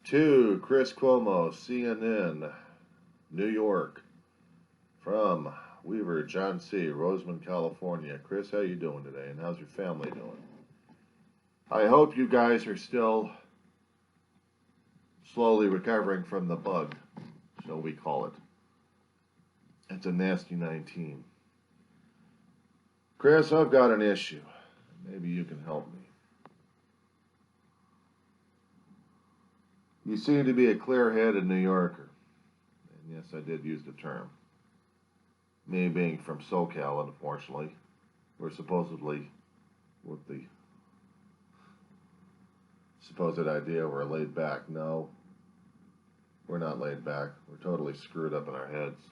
To Chris Cuomo, CNN, New York, from Weaver, John C., Roseman, California. Chris, how you doing today, and how's your family doing? I hope you guys are still slowly recovering from the bug, so we call it. It's a nasty 19. Chris, I've got an issue. Maybe you can help me. You seem to be a clear-headed New Yorker. And yes, I did use the term. Me being from SoCal, unfortunately, we're supposedly, with the supposed idea we're laid back. No, we're not laid back. We're totally screwed up in our heads.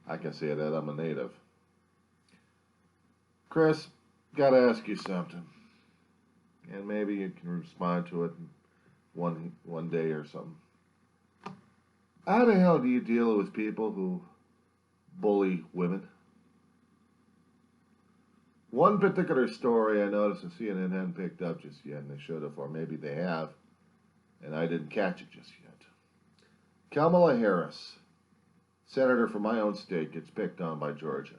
I can say that I'm a native. Chris, gotta ask you something. And maybe you can respond to it one day or something. How the hell do you deal with people who bully women? One particular story I noticed that CNN hadn't picked up just yet, and they should have, or maybe they have, and I didn't catch it just yet. Kamela Harris, senator from my own state, gets picked on by Georgia.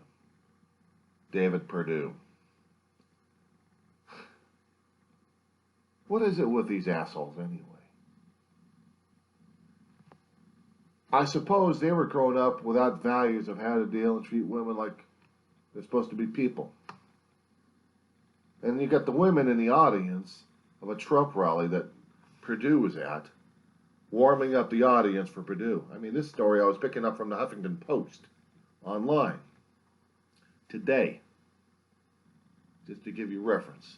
David Perdue. What is it with these assholes anyway? I suppose they were growing up without values of how to deal and treat women like they're supposed to be people. And you got the women in the audience of a Trump rally that Perdue was at, warming up the audience for Perdue. I mean, this story I was picking up from the Huffington Post online today, just to give you reference.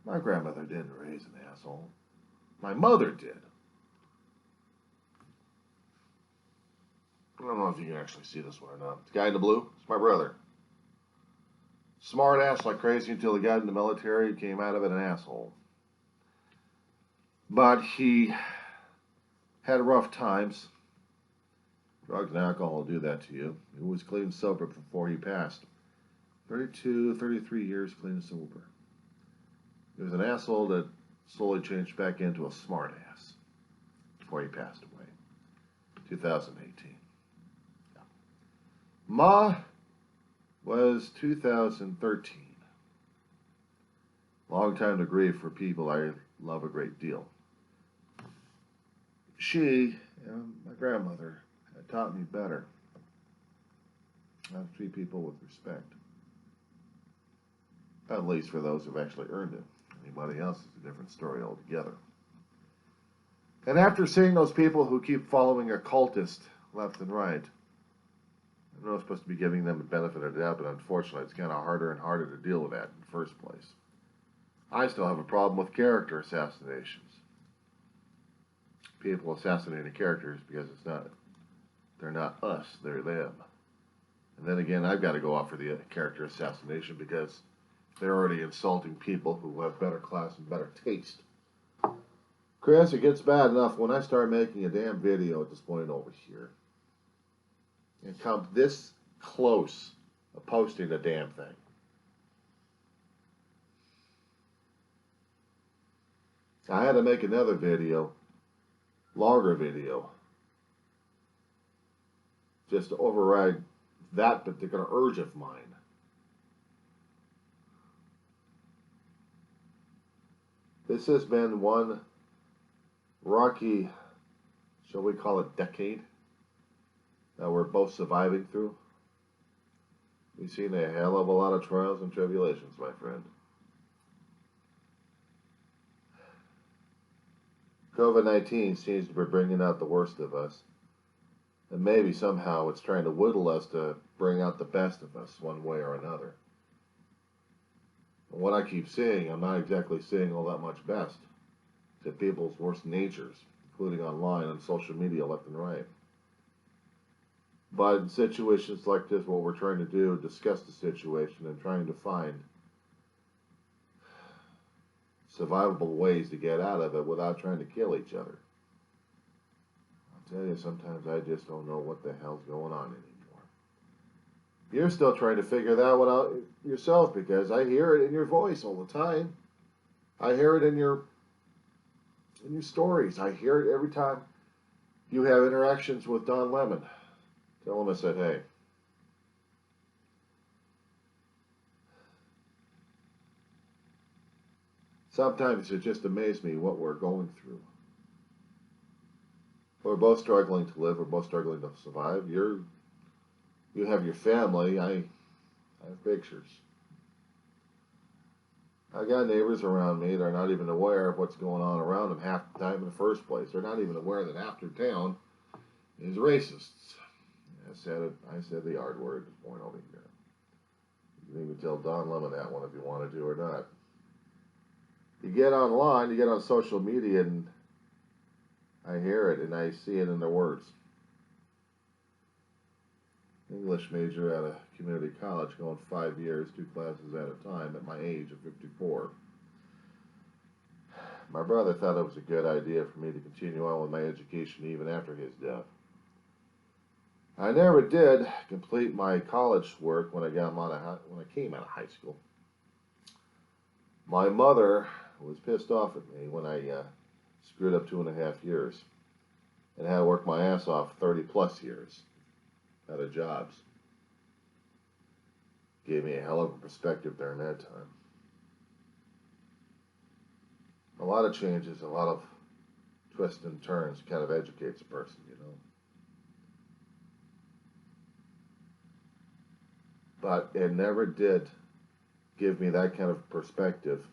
My grandmother didn't raise an asshole. My mother did. I don't know if you can actually see this one or not. The guy in the blue, it's my brother. Smart ass like crazy until he got in the military, came out of it an asshole. But he had rough times. Drugs and alcohol will do that to you. He was clean and sober before he passed. 32, 33 years clean and sober. He was an asshole that slowly changed back into a smart ass before he passed away. 2018. Yeah. Ma was 2013. Long time to grieve for people I love a great deal. She, my grandmother, had taught me better how to treat people with respect. At least for those who've actually earned it. Anybody else is a different story altogether. And after seeing those people who keep following a cultist left and right, I'm not supposed to be giving them the benefit of the doubt, but unfortunately it's kind of harder and harder to deal with that in the first place. I still have a problem with character assassinations. People assassinating characters because they're not us, they're them. And then again, I've got to go off for the character assassination because they're already insulting people who have better class and better taste. Chris, it gets bad enough when I start making a damn video at this point over here and come this close of posting the damn thing. I had to make another video, longer video, just to override that particular urge of mine. This has been one rocky, shall we call it, decade that we're both surviving through. We've seen a hell of a lot of trials and tribulations, my friend. COVID-19 seems to be bringing out the worst of us. And maybe somehow it's trying to whittle us to bring out the best of us one way or another. And what I keep seeing, I'm not exactly seeing all that much best to people's worst natures, including online and social media left and right. But in situations like this, what we're trying to do, discuss the situation and trying to find survivable ways to get out of it without trying to kill each other. I'll tell you, sometimes I just don't know what the hell's going on anymore. You're still trying to figure that one out yourself because I hear it in your voice all the time. I hear it in your in your stories. I hear it every time you have interactions with Don Lemon. Tell him I said, hey. Sometimes it just amazes me what we're going through. We're both struggling to live. We're both struggling to survive. You have your family. I have pictures. I got neighbors around me that are not even aware of what's going on around them half the time in the first place. They're not even aware that half their town is racists. I said the R word at this point over here. You can even tell Don Lemon that one if you want to do or not. You get online, you get on social media, and I hear it and I see it in their words. English major at a community college, going 5 years, 2 classes at a time at my age of 54. My brother thought it was a good idea for me to continue on with my education even after his death. I never did complete my college work when I came out of high school. My mother was pissed off at me when I screwed up 2.5 years and had to work my ass off 30 plus years out of jobs. Gave me a hell of a perspective during that time. A lot of changes, a lot of twists and turns kind of educates a person, you know. But it never did give me that kind of perspective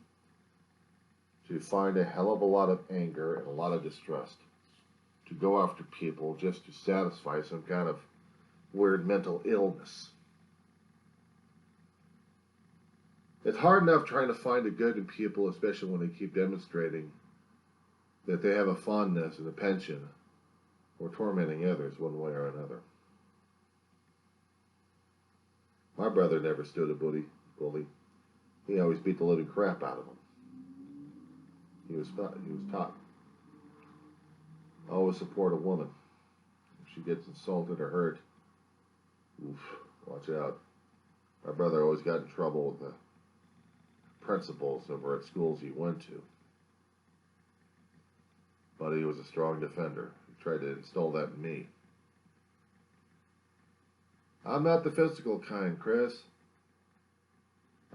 to find a hell of a lot of anger and a lot of distrust to go after people just to satisfy some kind of weird mental illness. It's hard enough trying to find the good in people, especially when they keep demonstrating that they have a fondness and a penchant for tormenting others one way or another. My brother never stood a bully. He always beat the living crap out of him. He was taught. Always support a woman. If she gets insulted or hurt, oof, watch out. My brother always got in trouble with the principals over at schools he went to. But he was a strong defender. He tried to instill that in me. I'm not the physical kind, Chris.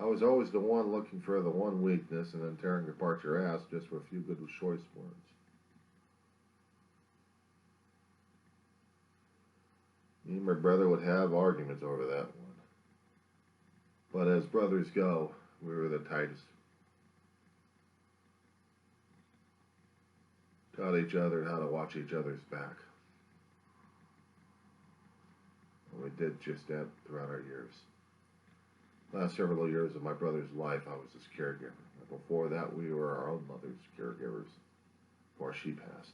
I was always the one looking for the one weakness and then tearing apart your ass just for a few good choice words. Me and my brother would have arguments over that one. But as brothers go, we were the tightest. Taught each other how to watch each other's back. And we did just that throughout our years. Last several years of my brother's life, I was his caregiver. Before that, we were our own mother's caregivers before she passed.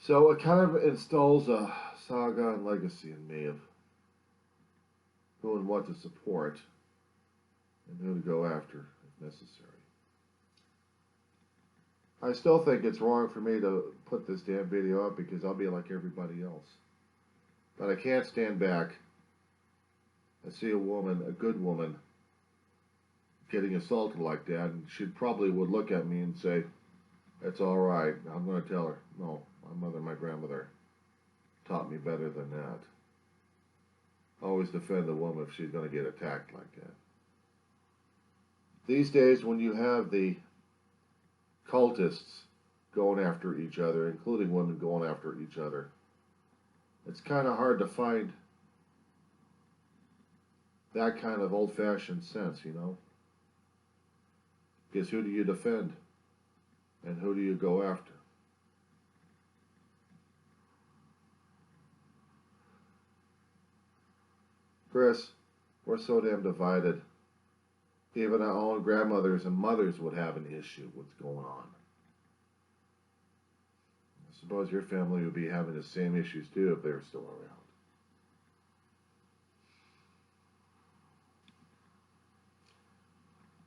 So it kind of installs a saga and legacy in me of who and what to support and who to go after if necessary. I still think it's wrong for me to put this damn video up because I'll be like everybody else. But I can't stand back and see a woman, a good woman, getting assaulted like that, and she probably would look at me and say, "It's all right. I'm going to tell her." No, my mother and my grandmother taught me better than that. Always defend a woman if she's going to get attacked like that. These days, when you have the cultists going after each other, including women going after each other, it's kind of hard to find that kind of old-fashioned sense, you know? Because who do you defend? And who do you go after? Chris, we're so damn divided. Even our own grandmothers and mothers would have an issue with what's going on. I suppose your family would be having the same issues too if they were still around.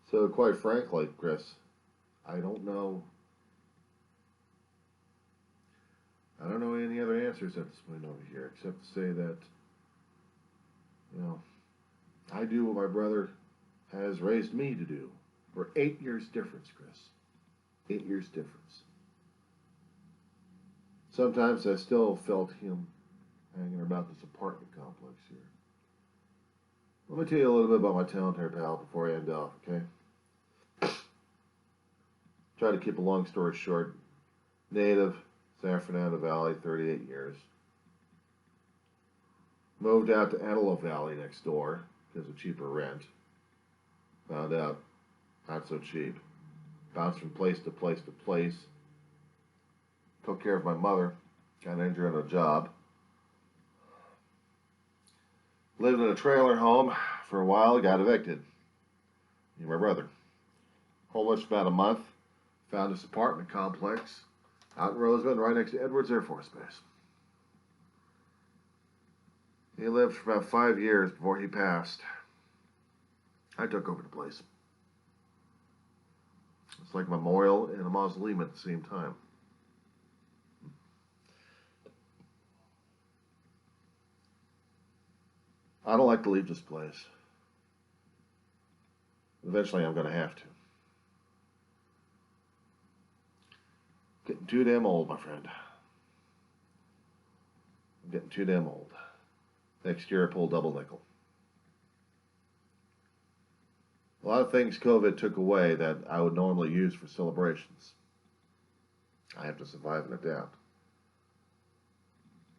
So quite frankly, Chris, I don't know any other answers at this point over here, except to say that, you know, I do what my brother has raised me to do. We're 8 years difference, Chris. 8 years difference. Sometimes I still felt him hanging about this apartment complex here. Let me tell you a little bit about my town here, pal, before I end off, okay? Try to keep a long story short. Native, San Fernando Valley, 38 years. Moved out to Antelope Valley next door because of cheaper rent. Found out not so cheap. Bounced from place to place to place. Took care of my mother. Got injured on a job. Lived in a trailer home for a while. Got evicted. Me and my brother. Homeless for about a month. Found this apartment complex out in Roseman, right next to Edwards Air Force Base. He lived for about 5 years before he passed. I took over the place. It's like a memorial and a mausoleum at the same time. I don't like to leave this place. Eventually I'm going to have to. Getting too damn old, my friend. I'm getting too damn old. Next year I pull double nickel. A lot of things COVID took away that I would normally use for celebrations. I have to survive and adapt.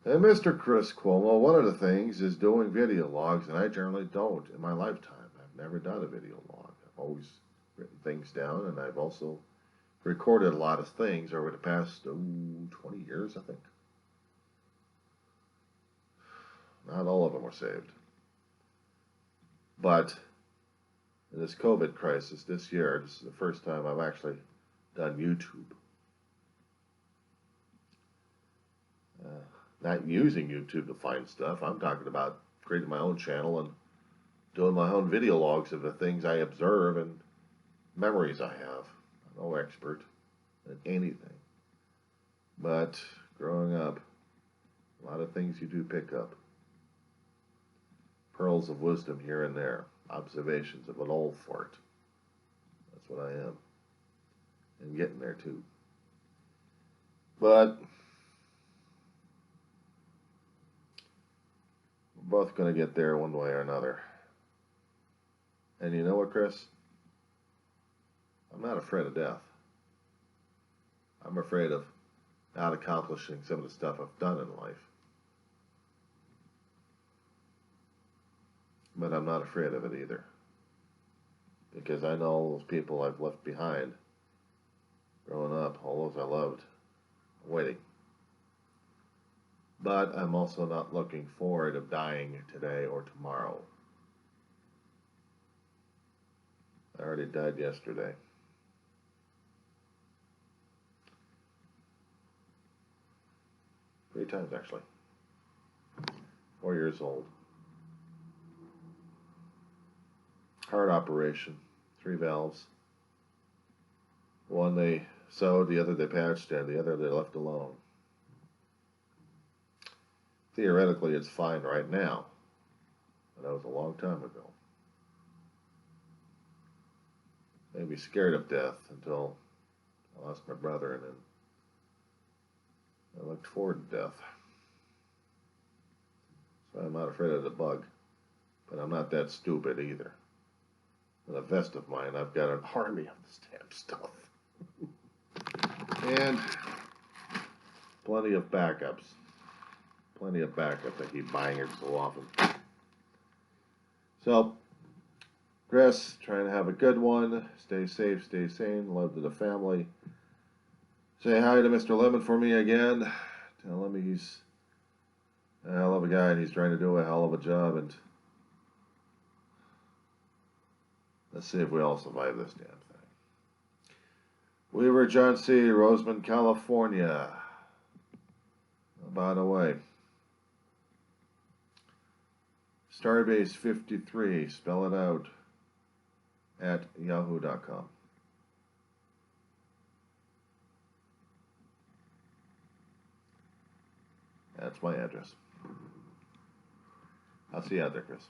And Mr. Chris Cuomo, one of the things is doing video logs, and I generally don't in my lifetime. I've never done a video log. I've always written things down, and I've also recorded a lot of things over the past 20 years, I think. Not all of them were saved. But in this COVID crisis this year, this is the first time I've actually done YouTube. Not using YouTube to find stuff. I'm talking about creating my own channel and doing my own video logs of the things I observe and memories I have. I'm no expert at anything. But growing up, a lot of things you do pick up. Pearls of wisdom here and there. Observations of an old fart. That's what I am. And getting there too. But we're both going to get there one way or another. And you know what, Chris? I'm not afraid of death. I'm afraid of not accomplishing some of the stuff I've done in life. But I'm not afraid of it either. Because I know all those people I've left behind growing up, all those I loved, waiting. But I'm also not looking forward to dying today or tomorrow. I already died yesterday. Three times, actually. 4 years old. Heart operation. 3 valves. One they sewed, the other they patched, and the other they left alone. Theoretically, it's fine right now. But that was a long time ago. Made me scared of death until I lost my brother, and then I looked forward to death. So I'm not afraid of the bug, but I'm not that stupid either. With a vest of mine, I've got an army of this damn stuff. And plenty of backups. Plenty of backups. I keep buying it so often. So, Chris, trying to have a good one. Stay safe, stay sane. Love to the family. Say hi to Mr. Lemon for me again. Tell him he's a hell of a guy and he's trying to do a hell of a job. And let's see if we all survive this damn thing. Weaver John C., Roseman, California. By the way, Starbase 53, spell it out, at yahoo.com. That's my address. I'll see you out there, Chris.